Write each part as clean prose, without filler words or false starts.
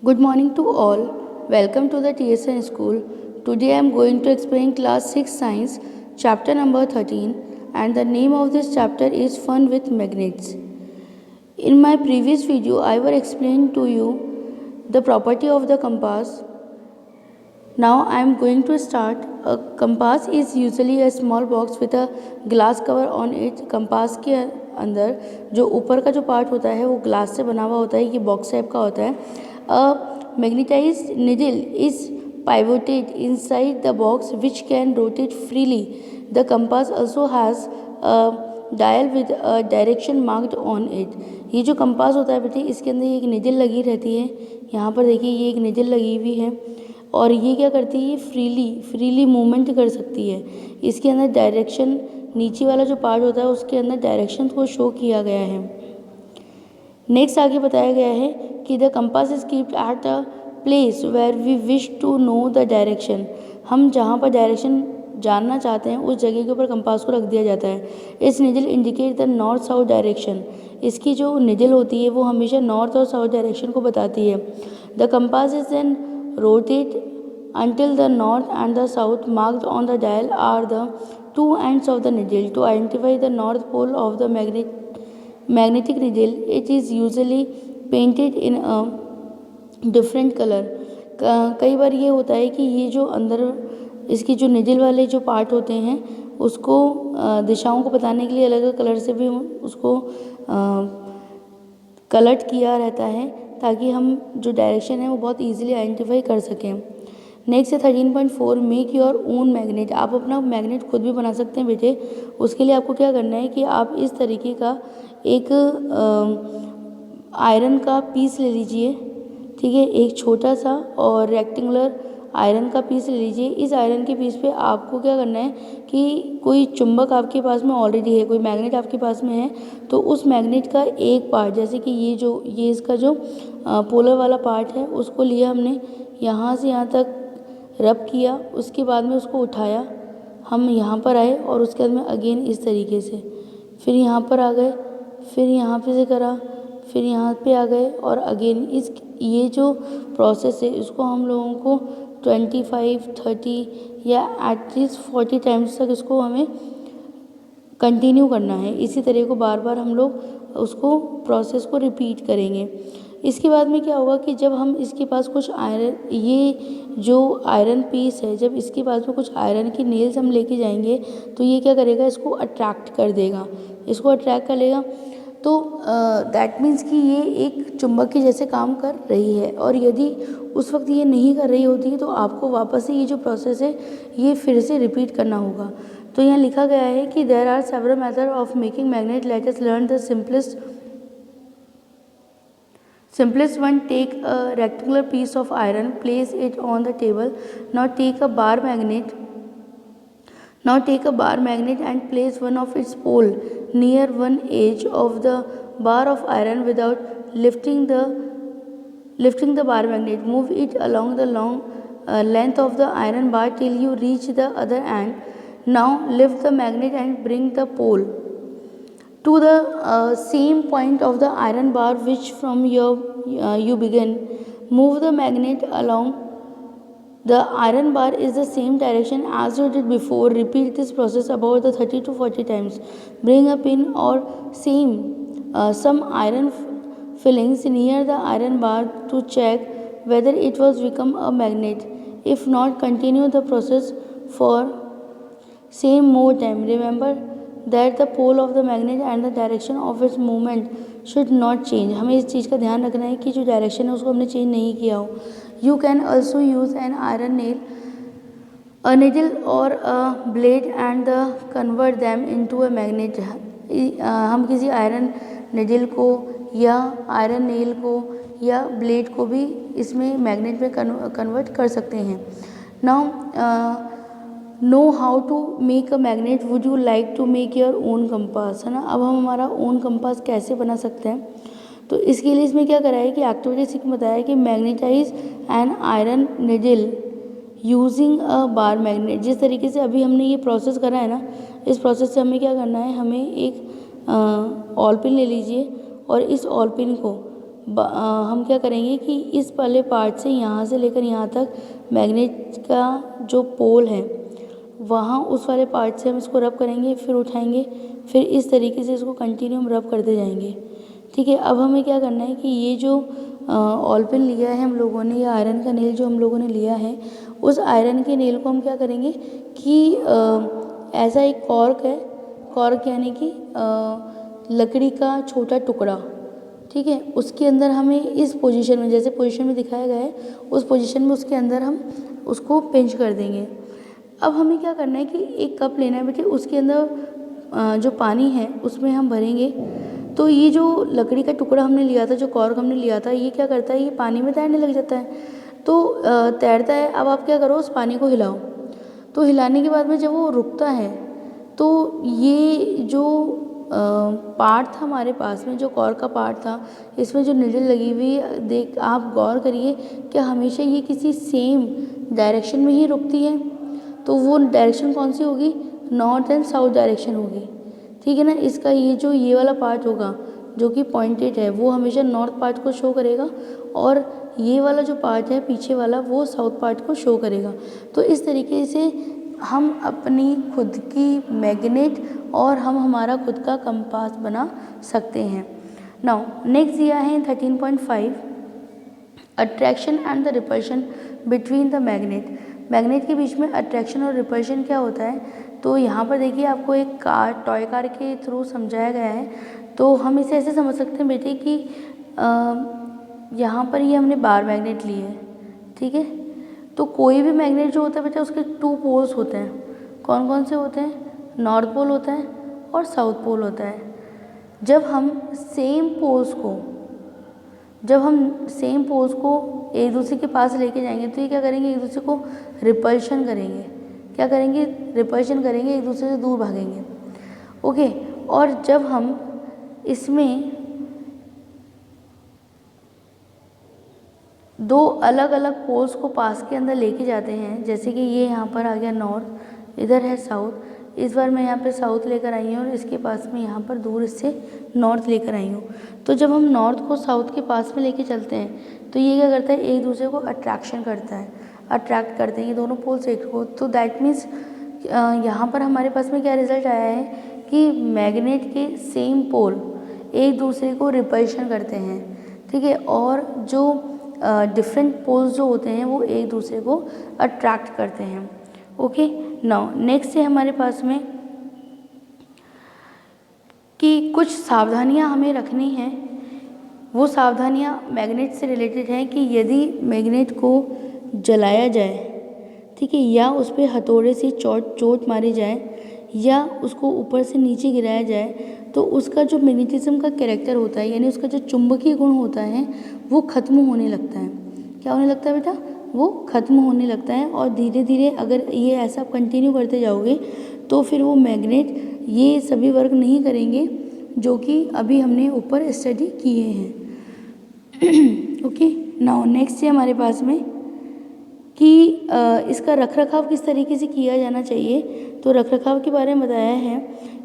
Good morning to all. Welcome to the TSN school. Today I am going to explain class 6 science chapter number 13 and the name of this chapter is fun with magnets. In my previous video I will explain to you the property of the compass. Now I am going to start. A compass is usually a small box with a glass cover on it. compass के अंदर जो ऊपर का जो part होता है वो glass से बना हुआ होता है, ये बॉक्स टाइप का होता है. A magnetized needle is pivoted inside the box which can rotate freely. The compass also has a dial with a direction marked on it. ये जो कंपास होता है बेटे, इसके अंदर एक निडल लगी रहती है. यहाँ पर देखिए ये एक निडल लगी हुई है और ये क्या करती है, ये फ्रीली मूवमेंट कर सकती है. इसके अंदर डायरेक्शन, नीचे वाला जो पार्ट होता है उसके अंदर डायरेक्शन को शो किया गया है. नेक्स्ट आगे बताया गया है कि the compass is keeped at a place where we wish to know the direction. हम जहाँ पर डायरेक्शन जानना चाहते हैं उस जगह के ऊपर कंपास को रख दिया जाता है. इस needle indicate the north south direction. इसकी जो निडल होती है वो हमेशा नॉर्थ और साउथ डायरेक्शन को बताती है. The compass is then rotate until the north and the south marked on the dial are the two ends of the needle. To identify the north pole of the magnetic needle, it is usually painted in a different color. कई बार ये होता है कि ये जो अंदर इसकी जो निडल वाले जो पार्ट होते हैं उसको दिशाओं को बताने के लिए अलग अलग कलर से भी उसको कलर किया रहता है ताकि हम जो डायरेक्शन है वो बहुत इजीली आइडेंटिफाई कर सकें. नेक्स्ट है 13.4 मेक योर ओन मैग्नेट. आप अपना मैग्नेट खुद भी बना सकते हैं बेटे. उसके लिए आपको क्या करना है कि आप इस तरीके का एक आयरन का पीस ले लीजिए. ठीक है, एक छोटा सा और रेक्टेंगुलर आयरन का पीस ले लीजिए. इस आयरन के पीस पे आपको क्या करना है कि कोई चुंबक आपके पास में ऑलरेडी है, कोई मैग्नेट आपके पास में है, तो उस मैग्नेट का एक पार्ट, जैसे कि ये इसका जो पोलर वाला पार्ट है उसको लिया हमने, यहाँ से यहाँ तक रब किया. उसके बाद में उसको उठाया, हम यहाँ पर आए और उसके बाद में अगेन इस तरीके से, फिर यहाँ पर आ गए, फिर यहाँ पे से करा, फिर यहाँ पे आ गए और अगेन ये जो प्रोसेस है इसको हम लोगों को 25, 30 या एटलीस्ट 40 टाइम्स तक इसको हमें कंटिन्यू करना है. इसी तरह को बार बार हम लोग उसको प्रोसेस को रिपीट करेंगे. इसके बाद में क्या होगा कि जब हम इसके पास कुछ आयरन, ये जो आयरन पीस है, जब इसके पास में कुछ आयरन की नेल्स हम लेके जाएंगे तो ये क्या करेगा, इसको अट्रैक्ट कर देगा, इसको अट्रैक्ट कर लेगा. तो दैट मीन्स कि ये एक चुंबक के जैसे काम कर रही है. और यदि उस वक्त ये नहीं कर रही होती तो आपको वापस से ये जो प्रोसेस है ये फिर से रिपीट करना होगा. तो यहाँ लिखा गया है कि there are several method of making magnet. Let us learn the simplest one. Take a rectangular piece of iron, place it on the table. Now take a bar magnet and place one of its pole near one edge of the bar of iron without lifting the bar magnet. Move it along the long length of the iron bar till you reach the other end. Now lift the magnet and bring the pole to the same point of the iron bar which from you begin. Move the magnet along the iron bar is the same direction as you did before. Repeat this process about the 30 to 40 times. Bring a pin or some iron fillings near the iron bar to check whether it was become a magnet. If not, continue the process for same more time. Remember that the pole of the magnet and the direction of its movement should not change. हमें इस चीज़ का ध्यान रखना है कि जो direction है उसको हमने चेंज नहीं किया हो. You can also use an iron nail, a needle or a blade and convert them into a magnet. हम किसी आयरन निडल को या आयरन नेल को या ब्लेड को भी इसमें मैग्नेट में कन्वर्ट कर सकते हैं. Now know how to make a magnet. Would you like to make your own compass, है ना. अब हम हमारा ओन कंपास कैसे बना सकते हैं, तो इसके लिए इसमें क्या करा है कि एक्टिविटी सीख में बताया कि magnetise an iron needle using a bar magnet. जिस तरीके से अभी हमने ये प्रोसेस करा है ना, इस प्रोसेस से हमें क्या करना है, हमें एक ऑल पिन ले लीजिए और इस ऑल पिन को हम क्या करेंगे कि इस वाले पार्ट से यहाँ से लेकर यहाँ तक मैग्नेट का जो पोल है वहाँ उस वाले पार्ट से हम इसको रब करेंगे, फिर उठाएंगे, फिर इस तरीके से इसको कंटिन्यू हम रब करते जाएंगे। ठीक है, अब हमें क्या करना है कि ये जो ऑल पिन लिया है हम लोगों ने, या आयरन का नेल जो हम लोगों ने लिया है, उस आयरन के नेल को हम क्या करेंगे कि ऐसा एक कॉर्क है, कॉर्क यानी कि लकड़ी का छोटा टुकड़ा, ठीक है, उसके अंदर हमें इस पोजीशन में, जैसे पोजीशन में दिखाया गया है उस पोजीशन में उसके अंदर हम उसको पिंच कर देंगे। अब हमें क्या करना है कि एक कप लेना है बेटे, उसके अंदर जो पानी है उसमें हम भरेंगे। तो ये जो लकड़ी का टुकड़ा हमने लिया था, जो कॉर्क हमने लिया था, ये क्या करता है, ये पानी में तैरने लग जाता है। तो तैरता है, अब आप क्या करो, उस पानी को हिलाओ। तो हिलाने के बाद में जब वो रुकता है तो ये जो पार्ट था हमारे पास में, जो कॉर्क का पार्ट था, इसमें जो नीडल लगी हुई, देख आप गौर करिए कि हमेशा ये किसी सेम डायरेक्शन में ही रुकती है। तो वो डायरेक्शन कौन सी होगी, नॉर्थ एंड साउथ डायरेक्शन होगी। ठीक है ना, इसका ये वाला पार्ट होगा जो कि पॉइंटेड है, वो हमेशा नॉर्थ पार्ट को शो करेगा, और ये वाला जो पार्ट है पीछे वाला, वो साउथ पार्ट को शो करेगा। तो इस तरीके से हम अपनी खुद की मैग्नेट और हम हमारा खुद का कंपास बना सकते हैं। नाउ नेक्स्ट दिया है 13.5, attraction and the repulsion between the magnet. Magnet के बीच में अट्रैक्शन और रिपल्शन क्या होता है, तो यहाँ पर देखिए आपको एक टॉय कार के थ्रू समझाया गया है। तो हम इसे ऐसे समझ सकते हैं बेटे कि यहाँ पर ये हमने बार मैग्नेट ली है, ठीक है। तो कोई भी मैग्नेट जो होता है बेटा, उसके 2 पोल्स होते हैं। कौन कौन से होते हैं, नॉर्थ पोल होता है और साउथ पोल होता है। जब हम सेम पोल्स को एक दूसरे के पास लेके जाएंगे तो ये क्या करेंगे, एक दूसरे को रिपल्शन करेंगे। क्या करेंगे, रिपल्शन करेंगे, एक दूसरे से दूर भागेंगे। ओके, और जब हम इसमें 2 अलग अलग पोल्स को पास के अंदर लेके जाते हैं, जैसे कि ये यहाँ पर आ गया नॉर्थ, इधर है साउथ, इस बार मैं यहाँ पे साउथ लेकर आई हूँ और इसके पास में यहाँ पर दूर इससे नॉर्थ लेकर आई हूँ। तो जब हम नॉर्थ को साउथ के पास में लेके चलते हैं तो ये क्या करता है, एक दूसरे को अट्रैक्शन करता है, अट्रैक्ट करते हैं ये दोनों पोल्स एक को। तो दैट मीन्स यहाँ पर हमारे पास में क्या रिजल्ट आया है कि मैग्नेट के सेम पोल एक दूसरे को रिपल्शन करते हैं, ठीक है, और जो डिफरेंट पोल्स जो होते हैं वो एक दूसरे को अट्रैक्ट करते हैं। ओके, नाउ नेक्स्ट है हमारे पास में कि कुछ सावधानियां हमें रखनी हैं। वो सावधानियां मैग्नेट से रिलेटेड हैं कि यदि मैग्नेट को जलाया जाए, ठीक है, या उस पर हथौड़े से चोट मारी जाए या उसको ऊपर से नीचे गिराया जाए, तो उसका जो मैग्नेटिज्म का कैरेक्टर होता है, यानी उसका जो चुंबकीय गुण होता है, वो खत्म होने लगता है। क्या होने लगता है बेटा, वो खत्म होने लगता है। और धीरे धीरे अगर ये ऐसा कंटिन्यू करते जाओगे तो फिर वो मैग्नेट ये सभी वर्क नहीं करेंगे जो कि अभी हमने ऊपर स्टडी किए हैं। ओके, नाउ नेक्स्ट है हमारे पास में कि इसका रखरखाव किस तरीके से किया जाना चाहिए। तो रखरखाव के बारे में बताया है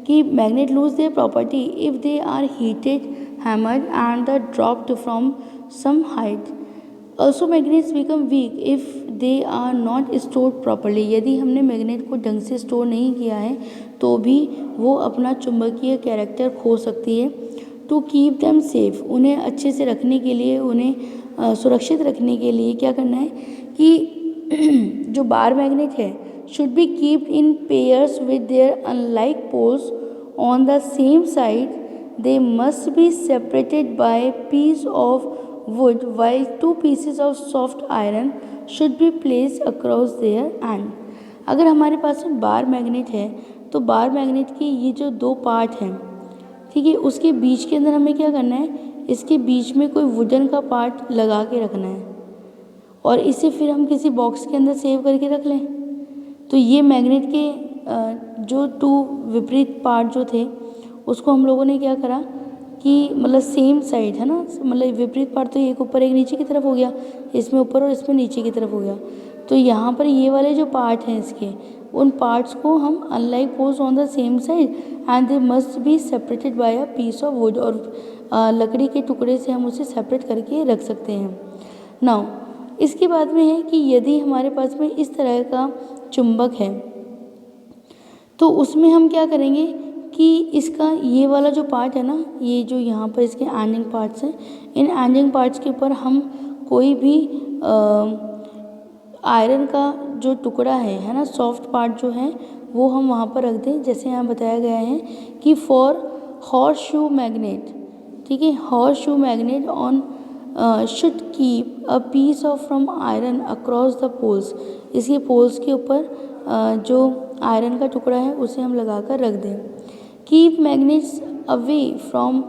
कि magnet lose their property if they are heated, hammered and the dropped from some height. Also magnets become weak if they are not stored properly. यदि हमने मैग्नेट को ढंग से स्टोर नहीं किया है तो भी वो अपना चुंबकीय कैरेक्टर खो सकती है। टू कीप देम सेफ, उन्हें अच्छे से रखने के लिए, उन्हें सुरक्षित रखने के लिए क्या करना है कि जो बार मैग्नेट है should be keeped in pairs with their unlike poles on the same side. They must be separated by piece of wood while 2 pieces of soft iron should be placed across their end। अगर हमारे पास में बार magnet है तो bar magnet की ये जो 2 part हैं, ठीक है, उसके बीच के अंदर हमें क्या करना है, इसके बीच में कोई वुडन का पार्ट लगा के रखना है और इसे फिर हम किसी बॉक्स के अंदर सेव करके रख लें। तो ये मैग्नेट के जो 2 विपरीत पार्ट जो थे उसको हम लोगों ने क्या करा कि मतलब सेम साइड है ना, मतलब विपरीत पार्ट तो एक ऊपर एक नीचे की तरफ हो गया, इसमें ऊपर और इसमें नीचे की तरफ हो गया। तो यहाँ पर ये वाले जो पार्ट हैं इसके उन पार्ट्स को हम unlike poles on the same side and they must be separated by a piece of wood, और लकड़ी के टुकड़े से हम उसे सेपरेट करके रख सकते हैं। नाउ इसके बाद में है कि यदि हमारे पास में इस तरह का चुंबक है तो उसमें हम क्या करेंगे कि इसका ये वाला जो पार्ट है ना, ये जो यहाँ पर इसके एंडिंग पार्ट्स हैं, इन एंडिंग पार्ट्स के ऊपर हम कोई भी आयरन का जो टुकड़ा है ना, सॉफ्ट पार्ट जो है वो हम वहाँ पर रख दें। जैसे यहाँ बताया गया है कि फॉर हॉर्स शू मैग्नेट, ठीक है, horseshoe magnet on should keep a piece of from iron across the poles. इसके पोल्स के ऊपर जो आयरन का टुकड़ा है उसे हम लगा कर रख दें। Keep magnets away from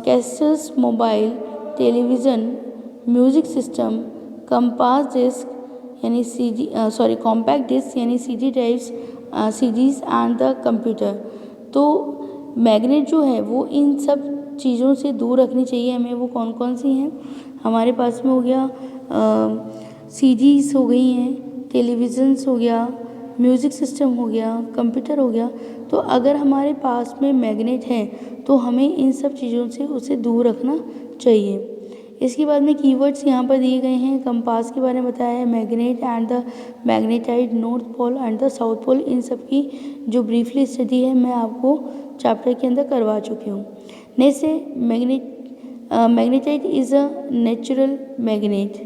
cassettes, mobile, television, music system, compass disc यानी कॉम्पैक्ट डिस्क यानी CD drives, CDs and the computer. तो मैग्नेट जो है वो इन सब चीज़ों से दूर रखनी चाहिए हमें। वो कौन कौन सी हैं हमारे पास में? हो गया CDs हो गई हैं, टेलीविज़न्स हो गया, म्यूज़िक सिस्टम हो गया, कंप्यूटर हो गया। तो अगर हमारे पास में मैग्नेट है तो हमें इन सब चीज़ों से उसे दूर रखना चाहिए। इसके बाद में कीवर्ड्स यहाँ पर दिए गए हैं। कंपास के बारे में बताया है, magnet and the magnetite, north pole and the south pole. इन सब की जो ब्रीफली स्टडी है मैं आपको चैप्टर के अंदर करवा चुकी हूँ। नेक्स्ट है magnetite is a natural magnet.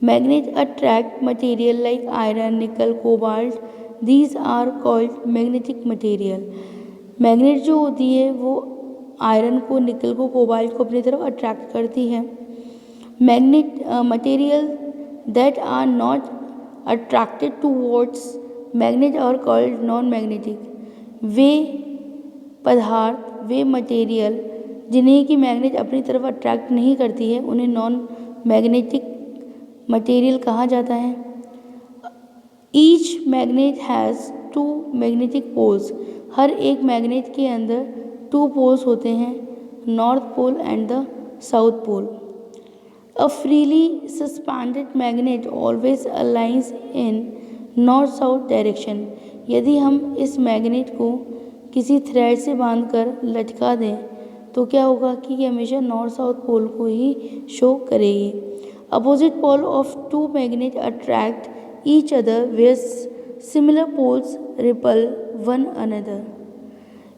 Magnet attract material like iron, nickel, cobalt, these are called magnetic material. Magnet जो होती है वो आयरन को, निकल को, कोबाल्ट को अपनी तरफ अट्रैक्ट करती है। Magnet material that are not attracted towards magnet are called non magnetic. वे पदार्थ, वे मटेरियल जिन्हें कि मैग्नेट अपनी तरफ अट्रैक्ट नहीं करती है उन्हें नॉन मैग्नेटिक मटेरियल कहा जाता है। Each magnet has 2 magnetic poles. हर एक मैग्नेट के अंदर 2 पोल्स होते हैं, north pole and the south pole. A freely suspended magnet always aligns in north-south direction। यदि हम इस मैग्नेट को किसी थ्रेड से बांधकर लटका दें तो क्या होगा कि ये हमेशा नॉर्थ साउथ पोल को ही शो करेगी। Opposite pole of 2 magnet attract each other where similar poles repel one another.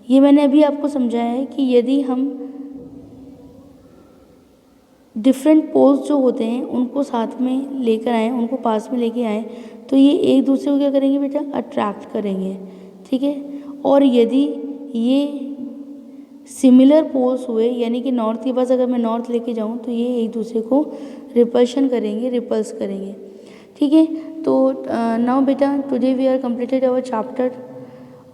ये मैंने अभी आपको समझाया है कि यदि हम डिफरेंट पोल्स जो होते हैं उनको साथ में लेकर आएँ, उनको पास में लेके आएँ, तो ये एक दूसरे को क्या करेंगे बेटा? अट्रैक्ट करेंगे, ठीक है। और यदि ये सिमिलर पोल्स हुए, यानी कि नॉर्थ के पास अगर मैं नॉर्थ लेके जाऊँ तो ये एक दूसरे को रिपल्शन करेंगे, रिपल्स करेंगे, ठीक है। तो नाउ बेटा today we are completed our chapter,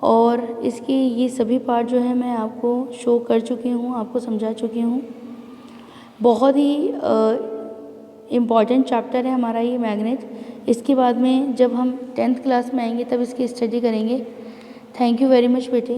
और इसके ये सभी पार्ट जो है मैं आपको शो कर चुकी हूँ, आपको समझा चुकी हूँ। बहुत ही इम्पॉर्टेंट चैप्टर है हमारा ये मैग्नेट। इसके बाद में जब हम 10th क्लास में आएंगे तब इसकी स्टडी करेंगे। थैंक यू वेरी मच बेटे।